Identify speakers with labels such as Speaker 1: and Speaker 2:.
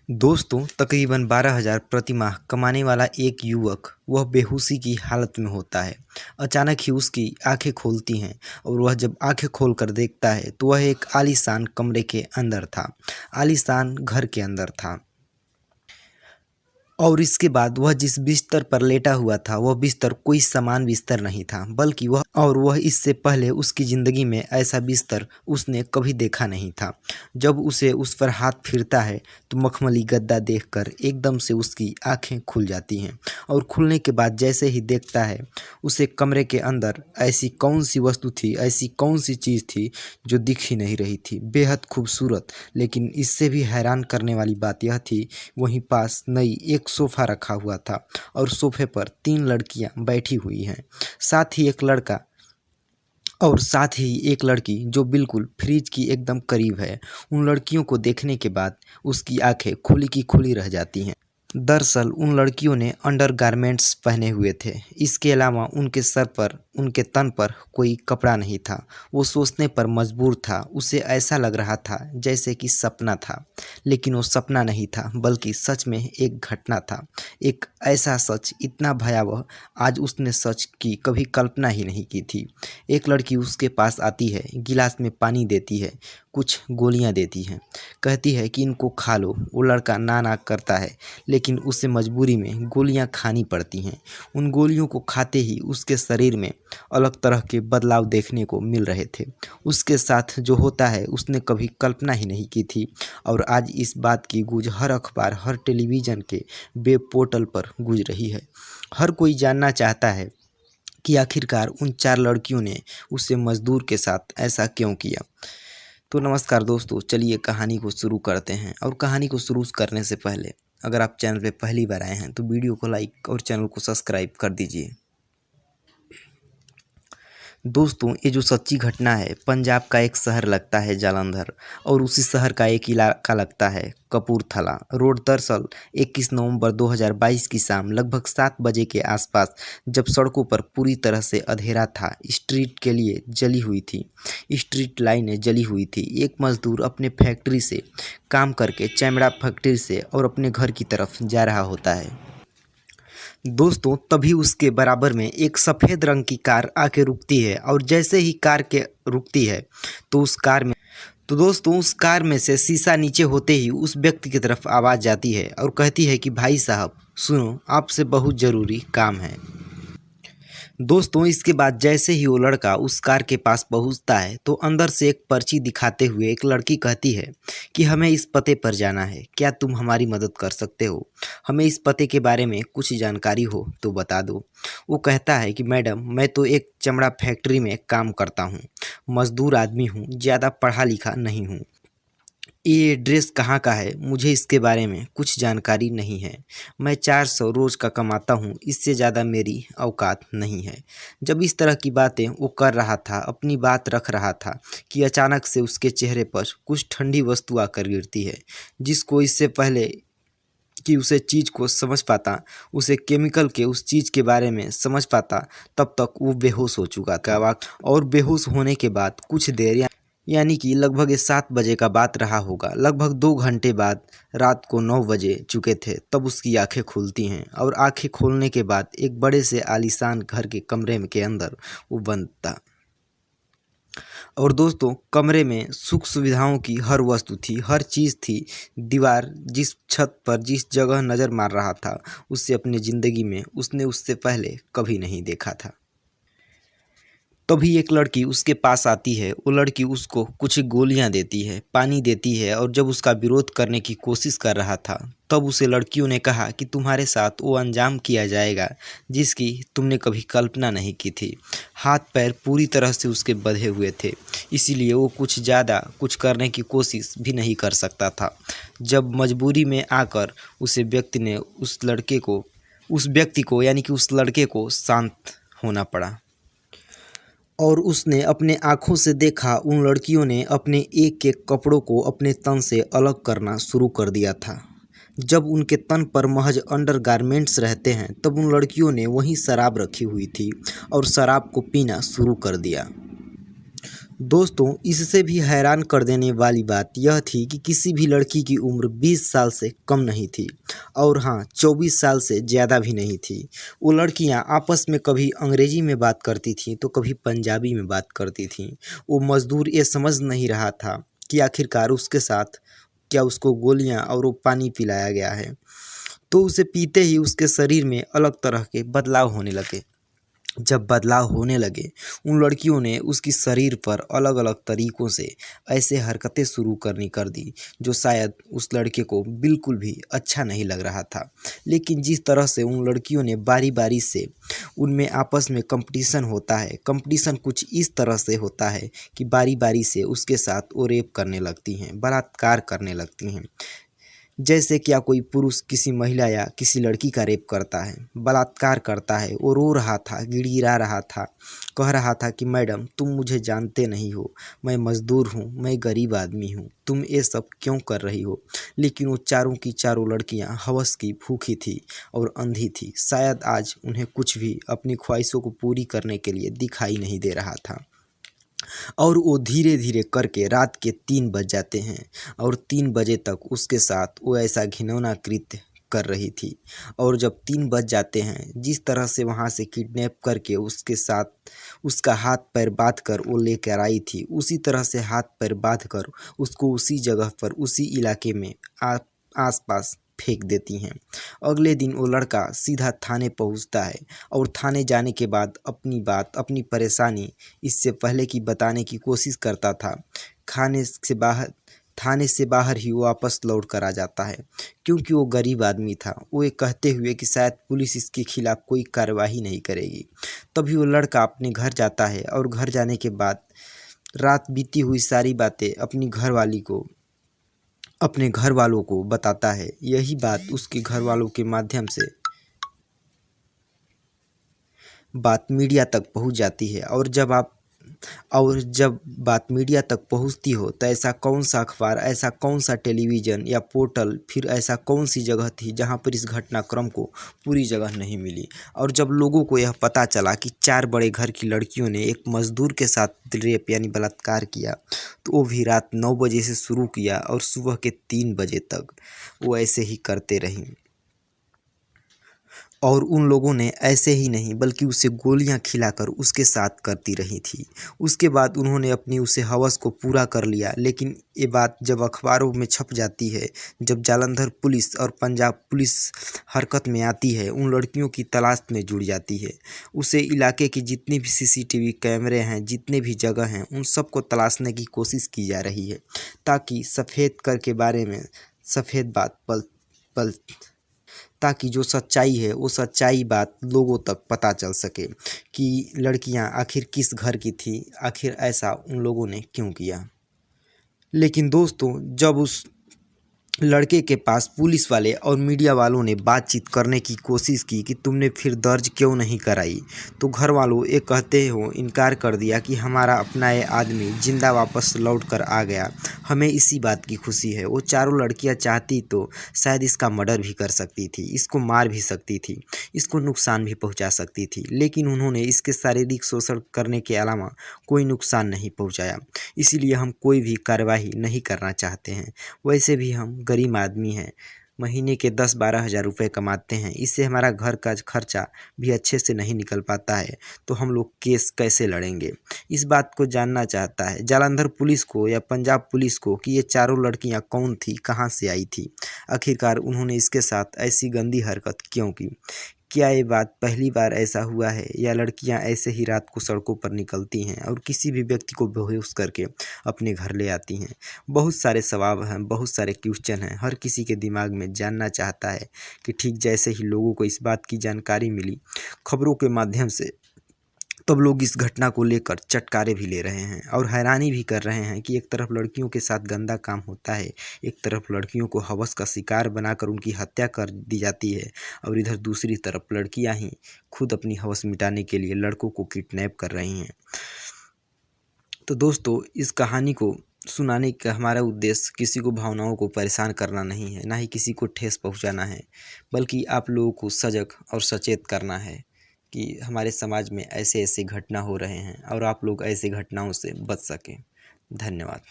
Speaker 1: दोस्तों, तकरीबन 12,000 प्रति माह कमाने वाला एक युवक वह बेहोशी की हालत में होता है। अचानक ही उसकी आंखें खुलती हैं और वह जब आंखें खोलकर देखता है तो वह एक आलीशान कमरे के अंदर था, आलीशान घर के अंदर था। और इसके बाद वह जिस बिस्तर पर लेटा हुआ था वह बिस्तर कोई सामान्य बिस्तर नहीं था, बल्कि वह इससे पहले उसकी ज़िंदगी में ऐसा बिस्तर उसने कभी देखा नहीं था। जब उसे उस पर हाथ फिरता है तो मखमली गद्दा देखकर एकदम से उसकी आंखें खुल जाती हैं और खुलने के बाद जैसे ही देखता है उसे कमरे के अंदर ऐसी कौन सी वस्तु थी, ऐसी कौन सी चीज़ थी जो दिख ही नहीं रही थी। बेहद खूबसूरत, लेकिन इससे भी हैरान करने वाली बात यह थी, वहीं पास नई एक सोफ़ा रखा हुआ था और सोफे पर 3 लड़कियां बैठी हुई हैं, साथ ही एक लड़की जो बिल्कुल फ्रिज की एकदम करीब है। उन लड़कियों को देखने के बाद उसकी आंखें खुली की खुली रह जाती हैं। दरअसल उन लड़कियों ने अंडरगारमेंट्स पहने हुए थे। इसके अलावा उनके सर पर, उनके तन पर कोई कपड़ा नहीं था। वो सोचने पर मजबूर था। उसे ऐसा लग रहा था जैसे कि सपना था, लेकिन वो सपना नहीं था बल्कि सच में एक घटना था। एक ऐसा सच, इतना भयावह, आज उसने सच की कभी कल्पना ही नहीं की थी। एक लड़की उसके पास आती है, गिलास में पानी देती है, कुछ गोलियां देती हैं, कहती है कि इनको खा लो। वो लड़का ना ना करता है, लेकिन उसे मजबूरी में गोलियां खानी पड़ती हैं। उन गोलियों को खाते ही उसके शरीर में अलग तरह के बदलाव देखने को मिल रहे थे। उसके साथ जो होता है उसने कभी कल्पना ही नहीं की थी, और आज इस बात की गूंज हर अखबार, हर टेलीविज़न के वेब पोर्टल पर गूंज रही है। हर कोई जानना चाहता है कि आखिरकार उन 4 लड़कियों ने उसे मजदूर के साथ ऐसा क्यों किया। तो नमस्कार दोस्तों, चलिए कहानी को शुरू करते हैं। और कहानी को शुरू करने से पहले अगर आप चैनल पे पहली बार आए हैं तो वीडियो को लाइक और चैनल को सब्सक्राइब कर दीजिए। दोस्तों, ये जो सच्ची घटना है, पंजाब का एक शहर लगता है जालंधर, और उसी शहर का एक इलाका लगता है कपूरथला रोड। दरअसल 21 नवंबर 2022 की शाम लगभग 7 बजे के आसपास, जब सड़कों पर पूरी तरह से अंधेरा था, स्ट्रीट के लिए जली हुई थी, स्ट्रीट लाइनें जली हुई थी। एक मजदूर अपने फैक्ट्री से काम करके, चमड़ा फैक्ट्री से, और अपने घर की तरफ जा रहा होता है। दोस्तों, तभी उसके बराबर में एक सफ़ेद रंग की कार आके रुकती है, और जैसे ही कार के रुकती है तो उस कार में से शीशा नीचे होते ही उस व्यक्ति की तरफ आवाज़ जाती है और कहती है कि भाई साहब सुनो, आपसे बहुत ज़रूरी काम है। दोस्तों, इसके बाद जैसे ही वो लड़का उस कार के पास पहुंचता है तो अंदर से एक पर्ची दिखाते हुए एक लड़की कहती है कि हमें इस पते पर जाना है, क्या तुम हमारी मदद कर सकते हो? हमें इस पते के बारे में कुछ जानकारी हो तो बता दो। वो कहता है कि मैडम, मैं तो एक चमड़ा फैक्ट्री में काम करता हूँ, मजदूर आदमी हूँ, ज़्यादा पढ़ा लिखा नहीं हूँ। ये एड्रेस कहाँ का है, मुझे इसके बारे में कुछ जानकारी नहीं है। मैं 400 रोज़ का कमाता हूँ, इससे ज़्यादा मेरी औकात नहीं है। जब इस तरह की बातें वो कर रहा था, अपनी बात रख रहा था, कि अचानक से उसके चेहरे पर कुछ ठंडी वस्तु आकर गिरती है, जिसको इससे पहले कि उसे चीज़ को समझ पाता, उसे केमिकल के उस चीज़ के बारे में समझ पाता, तब तक वो बेहोश हो चुका था। और बेहोश होने के बाद कुछ देर, यानी कि लगभग ये 7 बजे का बात रहा होगा, लगभग 2 घंटे बाद, रात को 9 बजे चुके थे, तब उसकी आंखें खुलती हैं। और आंखें खोलने के बाद एक बड़े से आलीशान घर के कमरे के अंदर वो बंद था। और दोस्तों, कमरे में सुख सुविधाओं की हर वस्तु थी, हर चीज़ थी। दीवार, जिस छत पर जिस जगह नज़र मार रहा था, उससे अपनी ज़िंदगी में उसने उससे पहले कभी नहीं देखा था। तभी एक लड़की उसके पास आती है। वो लड़की उसको कुछ गोलियां देती है, पानी देती है, और जब उसका विरोध करने की कोशिश कर रहा था तब उसे लड़कियों ने कहा कि तुम्हारे साथ वो अंजाम किया जाएगा जिसकी तुमने कभी कल्पना नहीं की थी। हाथ पैर पूरी तरह से उसके बंधे हुए थे, इसीलिए वो कुछ ज़्यादा कुछ करने की कोशिश भी नहीं कर सकता था। जब मजबूरी में आकर उस व्यक्ति को यानी कि उस लड़के को शांत होना पड़ा, और उसने अपने आँखों से देखा उन लड़कियों ने अपने एक-एक कपड़ों को अपने तन से अलग करना शुरू कर दिया था। जब उनके तन पर महज अंडरगारमेंट्स रहते हैं, तब उन लड़कियों ने वहीं शराब रखी हुई थी और शराब को पीना शुरू कर दिया। दोस्तों, इससे भी हैरान कर देने वाली बात यह थी कि किसी भी लड़की की उम्र 20 साल से कम नहीं थी और हाँ, 24 साल से ज़्यादा भी नहीं थी। वो लड़कियां आपस में कभी अंग्रेजी में बात करती थीं तो कभी पंजाबी में बात करती थीं। वो मज़दूर ये समझ नहीं रहा था कि आखिरकार उसके साथ क्या उसको गोलियां और वो पानी पिलाया गया है। तो उसे पीते ही उसके शरीर में अलग तरह के बदलाव होने लगे। जब बदलाव होने लगे, उन लड़कियों ने उसकी शरीर पर अलग अलग तरीक़ों से ऐसे हरकतें शुरू करनी कर दी जो शायद उस लड़के को बिल्कुल भी अच्छा नहीं लग रहा था। लेकिन जिस तरह से उन लड़कियों ने बारी बारी से उनमें आपस में कंपटीशन होता है, कंपटीशन कुछ इस तरह से होता है कि बारी बारी से उसके साथ वो रेप करने लगती हैं, बलात्कार करने लगती हैं। जैसे क्या कोई पुरुष किसी महिला या किसी लड़की का रेप करता है, बलात्कार करता है। वो रो रहा था, गिड़गिड़ा रहा था, कह रहा था कि मैडम तुम मुझे जानते नहीं हो, मैं मज़दूर हूँ, मैं गरीब आदमी हूँ, तुम ये सब क्यों कर रही हो। लेकिन वो चारों की चारों लड़कियाँ हवस की भूखी थी और अंधी थी। शायद आज उन्हें कुछ भी अपनी ख्वाहिशों को पूरी करने के लिए दिखाई नहीं दे रहा था। और वो धीरे धीरे करके रात के 3 बज जाते हैं और 3 बजे तक उसके साथ वो ऐसा घिनौना कृत्य कर रही थी। और जब 3 बज जाते हैं, जिस तरह से वहाँ से किडनैप करके उसके साथ उसका हाथ पैर बांध कर वो लेकर आई थी, उसी तरह से हाथ पैर बांध कर उसको उसी जगह पर उसी इलाके में आस पास फेंक देती हैं। अगले दिन वो लड़का सीधा थाने पहुंचता है और थाने जाने के बाद अपनी बात, अपनी परेशानी इससे पहले कि बताने की कोशिश करता था, थाने से बाहर ही वो वापस लौट कर आ जाता है, क्योंकि वो गरीब आदमी था। वो ये कहते हुए कि शायद पुलिस इसके खिलाफ़ कोई कार्रवाई नहीं करेगी। तभी वो लड़का अपने घर जाता है और घर जाने के बाद रात बीती हुई सारी बातें अपने घर वालों को बताता है। यही बात उसके घर वालों के माध्यम से बात मीडिया तक पहुंच जाती है। और जब बात मीडिया तक पहुंचती हो तो ऐसा कौन सा अखबार, ऐसा कौन सा टेलीविज़न या पोर्टल, फिर ऐसा कौन सी जगह थी जहां पर इस घटनाक्रम को पूरी जगह नहीं मिली। और जब लोगों को यह पता चला कि 4 बड़े घर की लड़कियों ने एक मज़दूर के साथ रेप यानी बलात्कार किया, तो वो भी रात 9 बजे से शुरू किया और सुबह के 3 बजे तक वो ऐसे ही करते रहीं। और उन लोगों ने ऐसे ही नहीं बल्कि उसे गोलियां खिलाकर उसके साथ करती रही थी। उसके बाद उन्होंने अपनी उसे हवस को पूरा कर लिया। लेकिन ये बात जब अखबारों में छप जाती है, जब जालंधर पुलिस और पंजाब पुलिस हरकत में आती है, उन लड़कियों की तलाश में जुड़ जाती है। उसे इलाके की जितनी भी सीसीटीवी कैमरे हैं, जितने भी जगह हैं, उन सबको तलाशने की कोशिश की जा रही है, ताकि सफ़ेद कर के बारे में सफ़ेद बात पल ताकि जो सच्चाई है वो सच्चाई बात लोगों तक पता चल सके कि लड़कियां आखिर किस घर की थी, आखिर ऐसा उन लोगों ने क्यों किया। लेकिन दोस्तों, जब उस लड़के के पास पुलिस वाले और मीडिया वालों ने बातचीत करने की कोशिश की कि तुमने फिर दर्ज क्यों नहीं कराई, तो घर वालों ये कहते हो इनकार कर दिया कि हमारा अपना ये आदमी जिंदा वापस लौट कर आ गया, हमें इसी बात की खुशी है। वो चारों लड़कियां चाहती तो शायद इसका मर्डर भी कर सकती थी, इसको मार भी सकती थी, इसको नुकसान भी पहुंचा सकती थी, लेकिन उन्होंने इसके शारीरिक शोषण करने के अलावा कोई नुकसान नहीं पहुंचाया। इसीलिए हम कोई भी कार्रवाई नहीं करना चाहते हैं। वैसे भी हम गरीब आदमी हैं, महीने के 10-12 हज़ार रुपये कमाते हैं, इससे हमारा घर का खर्चा भी अच्छे से नहीं निकल पाता है, तो हम लोग केस कैसे लड़ेंगे। इस बात को जानना चाहता है जालंधर पुलिस को या पंजाब पुलिस को कि ये चारों लड़कियां कौन थी, कहाँ से आई थी, आखिरकार उन्होंने इसके साथ ऐसी गंदी हरकत क्यों की। क्या ये बात पहली बार ऐसा हुआ है या लड़कियां ऐसे ही रात को सड़कों पर निकलती हैं और किसी भी व्यक्ति को बेहोश करके अपने घर ले आती हैं। बहुत सारे सवाल हैं, बहुत सारे क्वेश्चन हैं, हर किसी के दिमाग में जानना चाहता है कि ठीक जैसे ही लोगों को इस बात की जानकारी मिली खबरों के माध्यम से, तब लोग इस घटना को लेकर चटकारे भी ले रहे हैं और हैरानी भी कर रहे हैं कि एक तरफ लड़कियों के साथ गंदा काम होता है, एक तरफ लड़कियों को हवस का शिकार बनाकर उनकी हत्या कर दी जाती है, और इधर दूसरी तरफ लड़कियां ही खुद अपनी हवस मिटाने के लिए लड़कों को किडनैप कर रही हैं। तो दोस्तों, इस कहानी को सुनाने का हमारा उद्देश्य किसी को भावनाओं को परेशान करना नहीं है, ना ही किसी को ठेस पहुंचाना है, बल्कि आप लोगों को सजग और सचेत करना है कि हमारे समाज में ऐसे ऐसे घटना हो रहे हैं और आप लोग ऐसे घटनाओं से बच सकें। धन्यवाद।